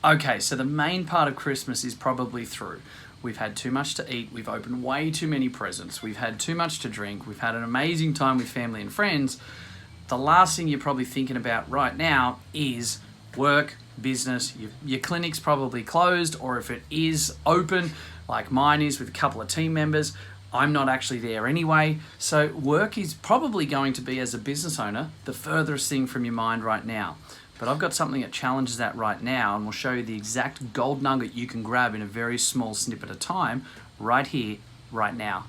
Okay, so the main part of Christmas is probably through. We've had too much to eat, we've opened way too many presents, we've had too much to drink, we've had an amazing time with family and friends. The last thing you're probably thinking about right now is work, business. Your clinic's probably closed, or if it is open, like mine is with a couple of team members, I'm not actually there anyway. So work is probably going to be, as a business owner, the furthest thing from your mind right now. But I've got something that challenges that right now, and we'll show you the exact gold nugget you can grab in a very small snippet of time right here, right now.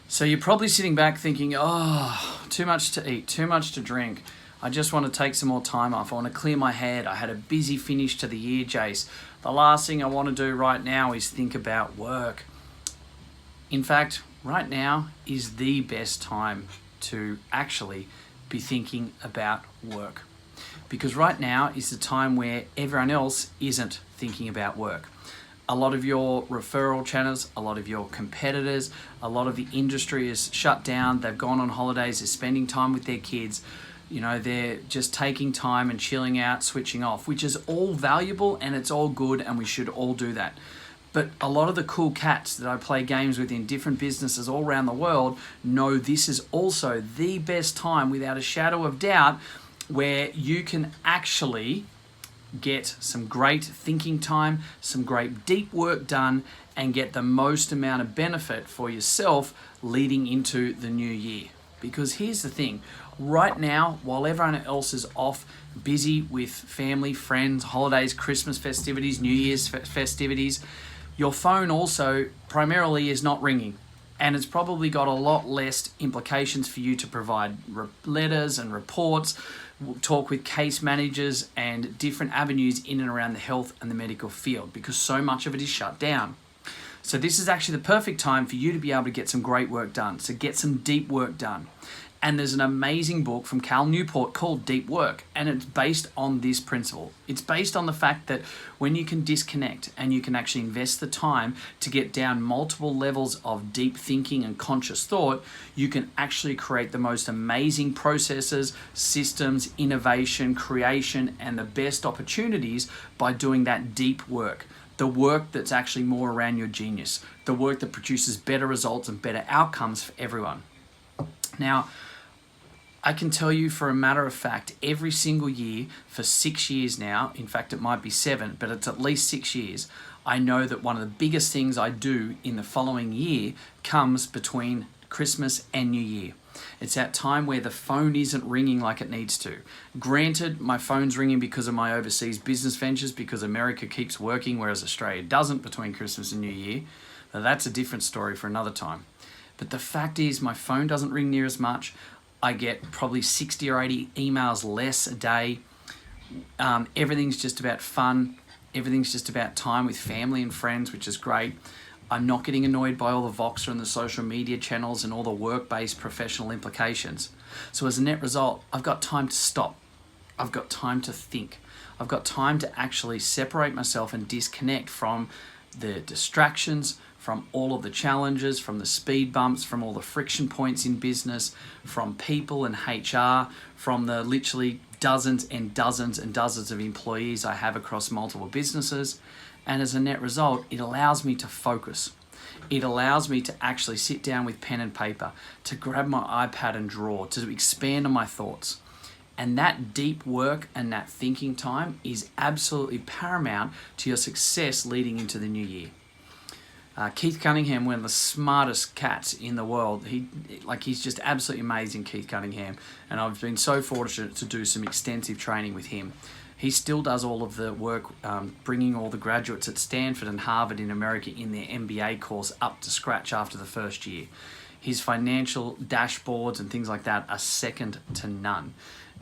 So you're probably sitting back thinking, oh, too much to eat, too much to drink. I just want to take some more time off. I want to clear my head. I had a busy finish to the year, Jace. The last thing I want to do right now is think about work. In fact, right now is the best time to actually be thinking about work. Because right now is the time where everyone else isn't thinking about work. A lot of your referral channels, a lot of your competitors, a lot of the industry is shut down. They've gone on holidays, they're spending time with their kids. You know, they're just taking time and chilling out, switching off, which is all valuable and it's all good, and we should all do that. But a lot of the cool cats that I play games with in different businesses all around the world know this is also the best time, without a shadow of doubt, where you can actually get some great thinking time, some great deep work done, and get the most amount of benefit for yourself leading into the new year. Because here's the thing, right now, while everyone else is off, busy with family, friends, holidays, Christmas festivities, New Year's festivities, your phone also primarily is not ringing. And it's probably got a lot less implications for you to provide letters and reports, talk with case managers and different avenues in and around the health and the medical field, because so much of it is shut down. So this is actually the perfect time for you to be able to get some great work done, so get some deep work done. And there's an amazing book from Cal Newport called Deep Work, and it's based on this principle. It's based on the fact that when you can disconnect and you can actually invest the time to get down multiple levels of deep thinking and conscious thought, you can actually create the most amazing processes, systems, innovation, creation, and the best opportunities by doing that deep work. The work that's actually more around your genius, the work that produces better results and better outcomes for everyone. Now, I can tell you for a matter of fact, every single year for 6 years now, in fact it might be 7, but it's at least 6 years, I know that one of the biggest things I do in the following year comes between Christmas and New Year. It's that time where the phone isn't ringing like it needs to. Granted, my phone's ringing because of my overseas business ventures, because America keeps working whereas Australia doesn't between Christmas and New Year. Now, that's a different story for another time. But the fact is, my phone doesn't ring near as much. I get probably 60 or 80 emails less a day. Everything's just about fun. Everything's just about time with family and friends, which is great. I'm not getting annoyed by all the Voxer and the social media channels and all the work-based professional implications. So as a net result, I've got time to stop. I've got time to think. I've got time to actually separate myself and disconnect from the distractions, from all of the challenges, from the speed bumps, from all the friction points in business, from people and HR, from the literally dozens and dozens and dozens of employees I have across multiple businesses. And as a net result, it allows me to focus. It allows me to actually sit down with pen and paper, to grab my iPad and draw, to expand on my thoughts. And that deep work and that thinking time is absolutely paramount to your success leading into the new year. Keith Cunningham, one of the smartest cats in the world, he's just absolutely amazing, Keith Cunningham, and I've been so fortunate to do some extensive training with him. He still does all of the work, bringing all the graduates at Stanford and Harvard in America in their MBA course up to scratch after the first year. His financial dashboards and things like that are second to none.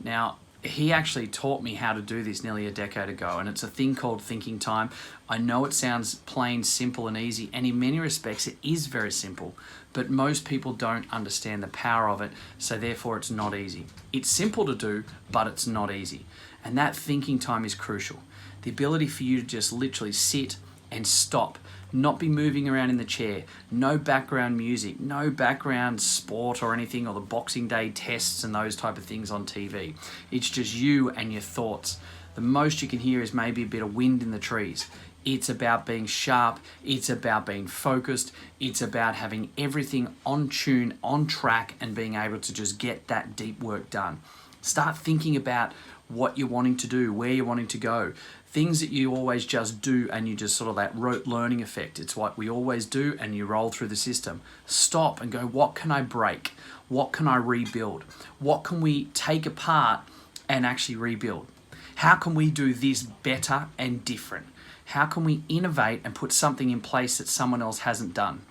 Now, he actually taught me how to do this nearly a decade ago, and it's a thing called thinking time. I know it sounds plain, simple, and easy, and in many respects it is very simple, but most people don't understand the power of it, so therefore it's not easy. It's simple to do, but it's not easy. And that thinking time is crucial. The ability for you to just literally sit and stop, not be moving around in the chair, no background music, no background sport or anything, or the Boxing Day tests and those type of things on TV. It's just you and your thoughts. The most you can hear is maybe a bit of wind in the trees. It's about being sharp, it's about being focused, it's about having everything on tune, on track, and being able to just get that deep work done. Start thinking about what you're wanting to do, where you're wanting to go. Things that you always just do and you just sort of that rote learning effect. It's what we always do and you roll through the system. Stop and go, what can I break? What can I rebuild? What can we take apart and actually rebuild? How can we do this better and different? How can we innovate and put something in place that someone else hasn't done?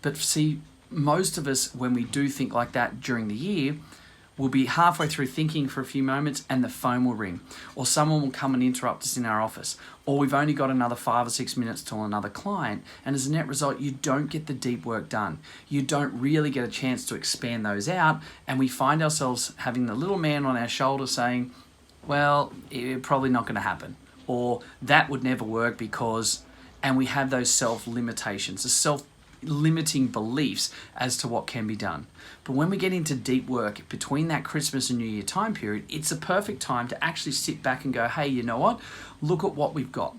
But see, most of us, when we do think like that during the year, we'll be halfway through thinking for a few moments and the phone will ring, or someone will come and interrupt us in our office, or we've only got another 5 or 6 minutes till another client, and as a net result, you don't get the deep work done. You don't really get a chance to expand those out, and we find ourselves having the little man on our shoulder saying, well, it's probably not going to happen, or that would never work because, and we have those self-limitations, the self-limiting beliefs as to what can be done. But when we get into deep work between that Christmas and New Year time period, it's a perfect time to actually sit back and go, hey, you know what? Look at what we've got.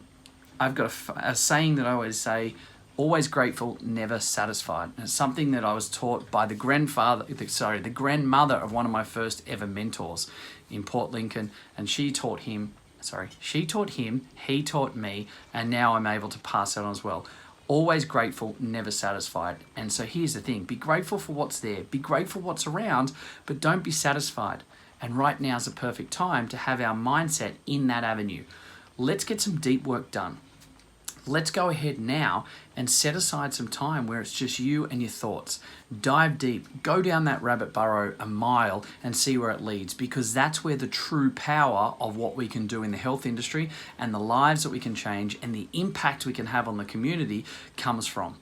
I've got a saying that I always say, always grateful, never satisfied. And it's something that I was taught by the grandmother of one of my first ever mentors in Port Lincoln, and he taught him, he taught me, and now I'm able to pass it on as well. Always grateful, never satisfied. And so here's the thing, be grateful for what's there, be grateful for what's around, but don't be satisfied. And right now is a perfect time to have our mindset in that avenue. Let's get some deep work done. Let's go ahead now and set aside some time where it's just you and your thoughts. Dive deep, go down that rabbit burrow a mile and see where it leads, because that's where the true power of what we can do in the health industry and the lives that we can change and the impact we can have on the community comes from.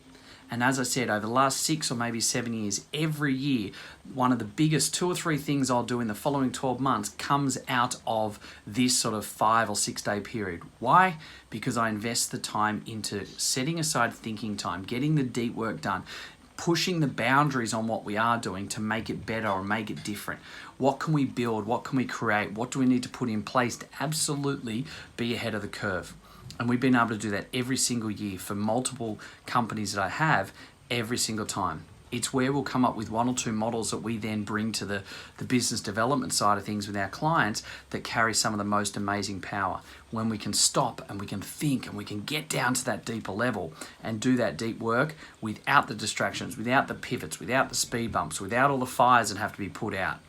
And as I said, over the last 6 or maybe 7 years, every year, one of the biggest 2 or 3 things I'll do in the following 12 months comes out of this sort of 5 or 6 day period. Why? Because I invest the time into setting aside thinking time, getting the deep work done, pushing the boundaries on what we are doing to make it better or make it different. What can we build? What can we create? What do we need to put in place to absolutely be ahead of the curve? And we've been able to do that every single year for multiple companies that I have every single time. It's where we'll come up with 1 or 2 models that we then bring to the business development side of things with our clients that carry some of the most amazing power. When we can stop and we can think and we can get down to that deeper level and do that deep work without the distractions, without the pivots, without the speed bumps, without all the fires that have to be put out.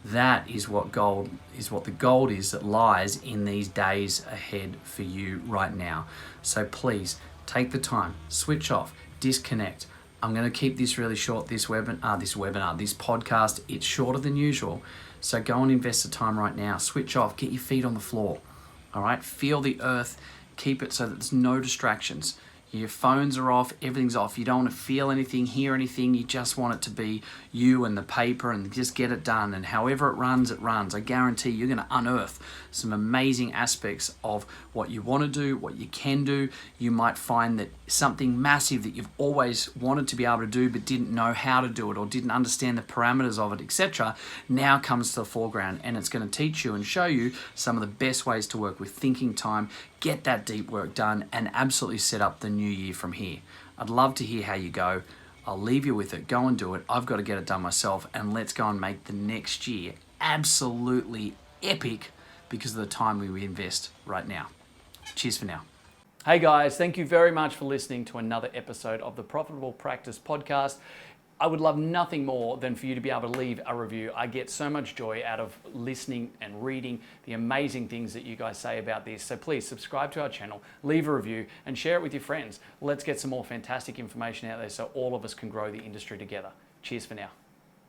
That is what the gold is that lies in these days ahead for you right now. So please take the time, switch off, disconnect. I'm going to keep this really short, this podcast, it's shorter than usual. So go and invest the time right now. Switch off, get your feet on the floor. All right, feel the earth, keep it so that there's no distractions. Your phones are off, everything's off. You don't want to feel anything, hear anything. You just want it to be you and the paper and just get it done. And however it runs, it runs. I guarantee you're going to unearth some amazing aspects of what you want to do, what you can do. You might find that something massive that you've always wanted to be able to do but didn't know how to do it or didn't understand the parameters of it, etc., now comes to the foreground, and it's going to teach you and show you some of the best ways to work with thinking time, get that deep work done, and absolutely set up the new year from here. I'd love to hear how you go. I'll leave you with it. Go and do it. I've got to get it done myself, and let's go and make the next year absolutely epic because of the time we invest right now. Cheers for now. Hey guys, thank you very much for listening to another episode of the Profitable Practice Podcast. I would love nothing more than for you to be able to leave a review. I get so much joy out of listening and reading the amazing things that you guys say about this. So please subscribe to our channel, leave a review, and share it with your friends. Let's get some more fantastic information out there so all of us can grow the industry together. Cheers for now.